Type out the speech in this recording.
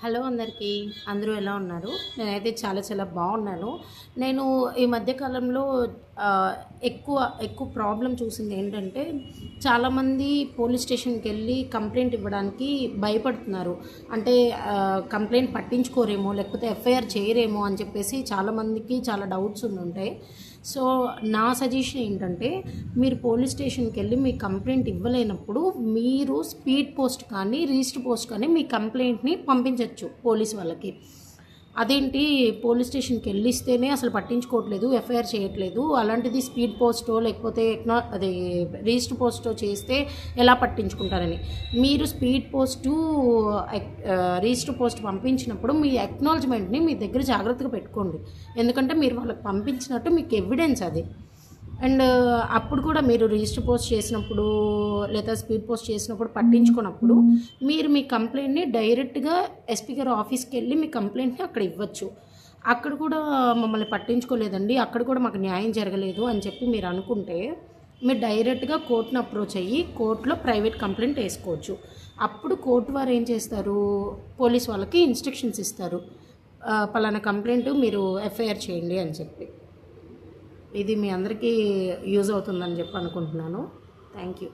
Hello అందరికీ, అందరూ ఎలా ఉన్నారు? నేనైతే చాలా బాగున్నాను. నేను ఈ మధ్య కాలంలో ఎక్కువ ప్రాబ్లమ్ చూసింది ఏంటంటే, చాలామంది పోలీస్ స్టేషన్‌కెళ్ళి కంప్లెయింట్ ఇవ్వడానికి భయపడుతున్నారు. అంటే కంప్లెయింట్ పట్టించుకోరేమో, లేకపోతే ఎఫ్ఐఆర్ చేయరేమో అని చెప్పేసి చాలామందికి చాలా డౌట్స్ ఉండుంటాయి. సో, నా సజెషన్ ఏంటంటే, మీరు పోలీస్ స్టేషన్‌కెళ్ళి మీ కంప్లెయింట్ ఇవ్వలేనప్పుడు మీరు స్పీడ్ పోస్ట్ కానీ, రిజిస్టర్ పోస్ట్ కానీ మీ కంప్లెయింట్‌ని పంపించొచ్చు పోలీస్ వాళ్ళకి. అదేంటి పోలీస్ స్టేషన్‌కి వెళ్ళిస్తేనే అసలు పట్టించుకోవట్లేదు, ఎఫ్ఐఆర్ చేయట్లేదు, అలాంటిది స్పీడ్ పోస్టో లేకపోతే అది రిజిస్టర్ పోస్టో చేస్తే ఎలా పట్టించుకుంటారని. మీరు స్పీడ్ పోస్టు రిజిస్టర్ పోస్ట్ పంపించినప్పుడు మీ అక్నాలజ్మెంట్ని మీ దగ్గర జాగ్రత్తగా పెట్టుకోండి. ఎందుకంటే మీరు వాళ్ళకి పంపించినట్టు మీకు ఎవిడెన్స్ అది. అండ్ అప్పుడు కూడా మీరు రిజిస్టర్ పోస్ట్ చేసినప్పుడు లేదా స్పీడ్ పోస్ట్ చేసినప్పుడు పట్టించుకున్నప్పుడు మీరు మీ కంప్లైంట్ని డైరెక్ట్గా ఎస్పీ గారి ఆఫీస్కి వెళ్ళి మీ కంప్లైంట్ని అక్కడ ఇవ్వచ్చు. అక్కడ కూడా మమ్మల్ని పట్టించుకోలేదండి, అక్కడ కూడా మాకు న్యాయం జరగలేదు అని చెప్పి మీరు అనుకుంటే మీరు డైరెక్ట్గా కోర్టును అప్రోచ్ అయ్యి కోర్టులో ప్రైవేట్ కంప్లైంట్ వేసుకోవచ్చు. అప్పుడు కోర్టు వారు ఏం చేస్తారు, పోలీస్ వాళ్ళకి ఇన్స్ట్రక్షన్స్ ఇస్తారు, పలానా కంప్లైంట్ మీరు ఎఫ్ఐఆర్ చేయండి అని చెప్పి. ఇది మీ అందరికీ యూజ్ అవుతుందని చెప్పి అనుకుంటున్నాను. Thank you.